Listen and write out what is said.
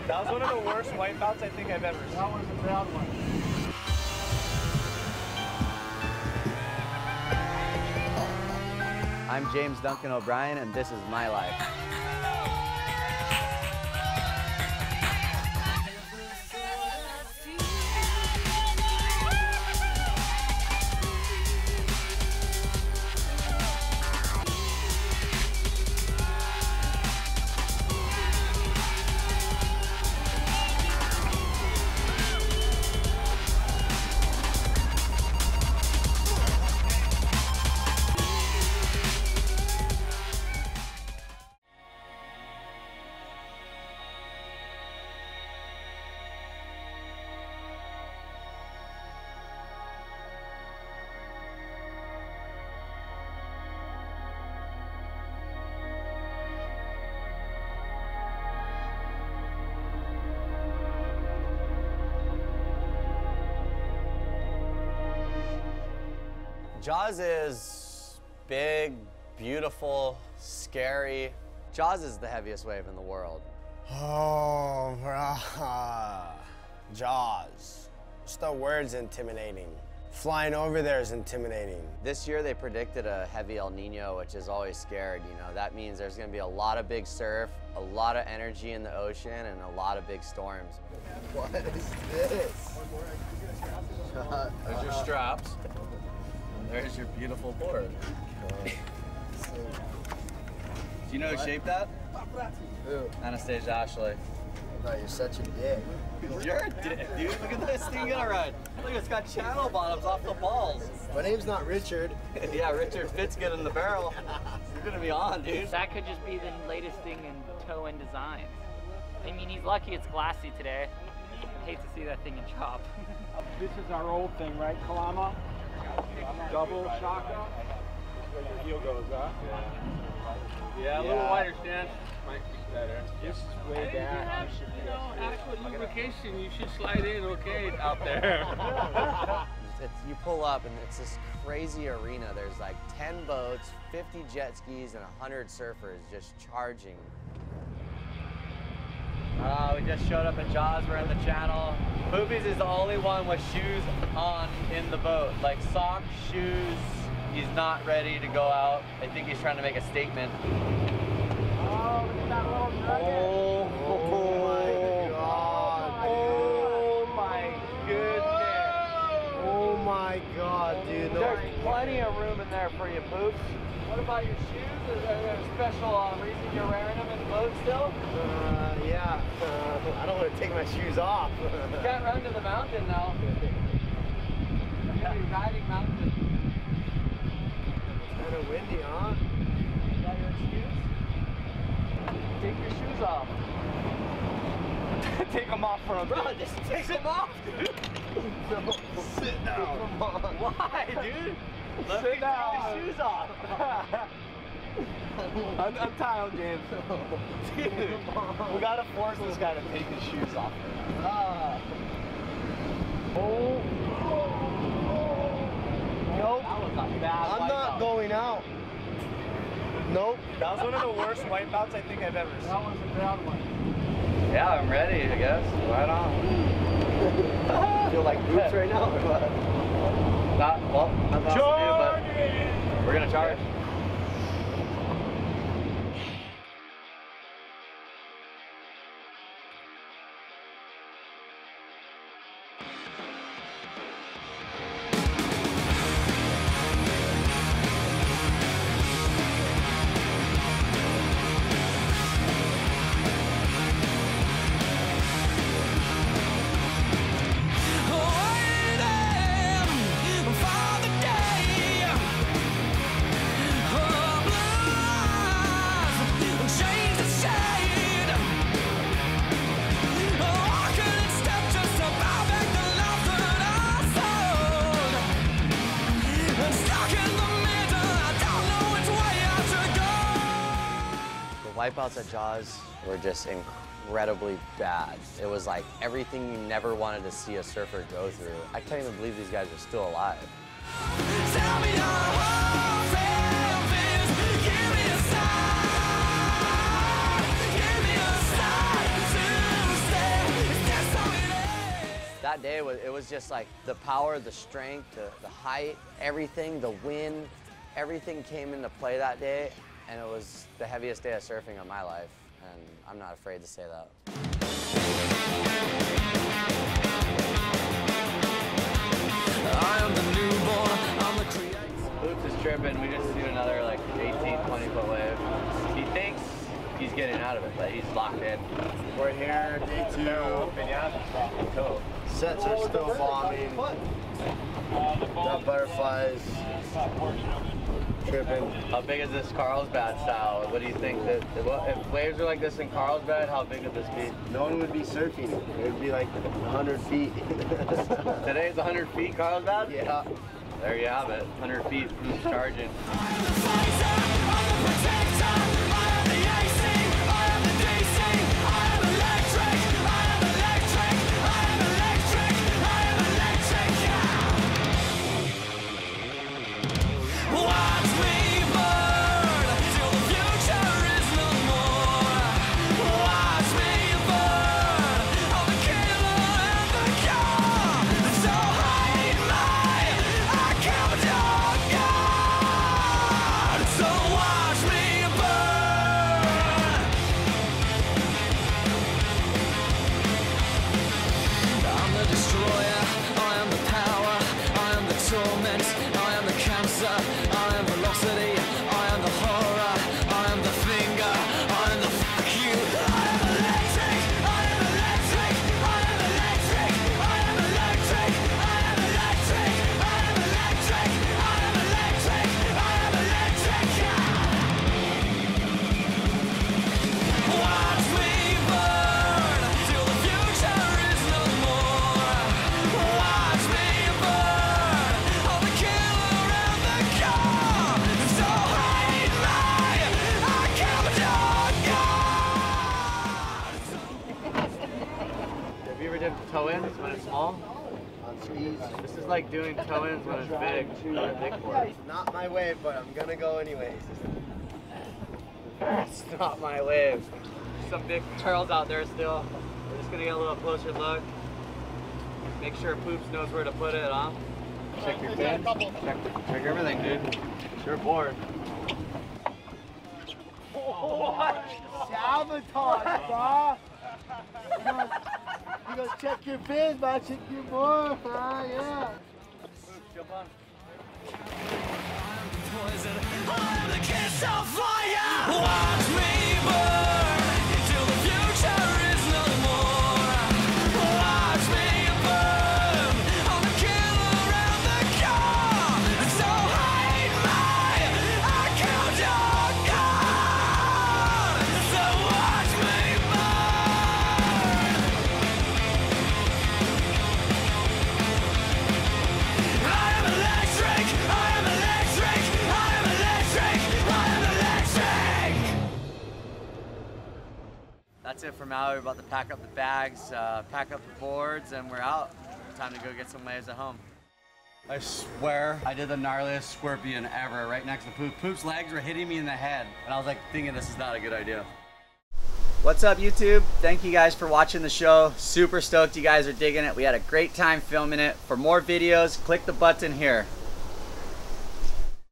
That was one of the worst wipeouts I think I've ever seen. That was a bad one. I'm James Duncan O'Brien, and this is my life. Jaws is big, beautiful, scary. Jaws is the heaviest wave in the world. Oh, Jaws. Just the word's intimidating. Flying over there is intimidating. This year they predicted a heavy El Niño, which is always scared. You know, that means there's gonna be a lot of big surf, a lot of energy in the ocean, and a lot of big storms. What is this? There's your straps. And there's your beautiful board. Do you know who shaped that? Who? Anastasia Ashley. Oh, you're such a dick. You're a dick, dude. Look at this thing you gotta ride. Look, it's got channel bottoms off the balls. My name's not Richard. Yeah, Richard fits good in the barrel. You're gonna be on, dude. That could just be the latest thing in toe-in designs. I mean, he's lucky it's glassy today. I hate to see that thing in chop. This is our old thing, right, Kalama? Double shaka. Where your heel goes up. Yeah, a little wider stance might be better. This is way back. Actual lubrication, you should slide in okay out there. You pull up and it's this crazy arena. There's like 10 boats, 50 jet skis, and 100 surfers just charging. We just showed up at Jaws. We're in the channel. Poopies is the only one with shoes on in the boat. Like socks, shoes. He's not ready to go out. I think he's trying to make a statement. Oh, look at that little nugget. Oh my goodness. Oh my God, dude. There's plenty of room in there for you, Poops. What about your shoes? Is there a special reason you're wearing them in the boat still? Yeah. I don't want to take my shoes off. You can't run to the mountain now. You're gonna be riding mountain. It's kind of windy, huh? Is that your excuse? Take your shoes off. Take them off for a Bro, just take them off, dude. No, sit down. Come on. Why, dude? Let Sit me down. take your shoes off. Untie him, James. Dude, we gotta force this guy to take his shoes off. Oh. Nope. That was a bad I'm not wipeout. going out. Nope. That was one of the worst wipeouts I think I've ever seen. That was a bad one. Yeah, I'm ready, I guess. Right on. Feel like boots right now or what? Nothing else to do, but we're gonna charge. Wipeouts at Jaws were just incredibly bad. It was like everything you never wanted to see a surfer go through. I can't even believe these guys are still alive. Tell me give me a sign to stay. That day, it was just like the power, the strength, the height, everything, the wind, everything came into play that day, and it was the heaviest day of surfing of my life, and I'm not afraid to say that. I am the newborn, I'm the creator. Poops is tripping. We just do another like 18, 20 foot wave. He thinks he's getting out of it, but he's locked in. We're here, day 2. Cool. Sets are still bombing. The butterflies tripping. How big is this Carlsbad style? What do you think that if waves are like this in Carlsbad, how big would this be? No one would be surfing. It would be like 100 feet. Today's 100 feet Carlsbad? Yeah. There you have it. 100 feet, who's charging? I'm the fighter, I'm the protector, I am the AC, I am the DC, I am electric, I am electric, I am electric, I am electric, yeah. Watch me burn till the future is no more. Watch me burn, I'm the killer and the car. So hide my, I come down God. So watch me burn. I'm the destroyer, I am the power, I am the torment, I am the cancer, I am velocity, I am the horror, I am the finger, I am the fuck you. I am electric, I am electric, I am electric, I am electric, I am electric, I am electric, I am electric, I am electric, Watch me burn till the future is no more. Watch me burn, I'm the killer and the car. So hide my, I come down God. Have you ever done toe-ins when it's small? On skis. This is like doing toe-ins when it's big, on a big board. Not my wave, but I'm gonna go anyways. It's not my wave. Some big turtles out there still. We're just gonna get a little closer look. Make sure Poops knows where to put it, huh? Check your fin. Check everything, dude. Sure bored. Sabotage, bro. You gotta check your fins, man. Check your board. Yeah. Poops, jump on. Poison, I am the kiss of fire. Watch me burn till the future is no more. Watch me burn, I'm the killer and the car. So hide my, I come down God. So watch me burn. I am electric, I am electric, I am electric, I am electric. That's it for Maui. We're about to pack up the bags, pack up the boards, and we're out. Time to go get some waves at home. I swear I did the gnarliest scorpion ever right next to Poop. Poop's legs were hitting me in the head, and I was like thinking this is not a good idea. What's up, YouTube? Thank you guys for watching the show. Super stoked you guys are digging it. We had a great time filming it. For more videos, click the button here.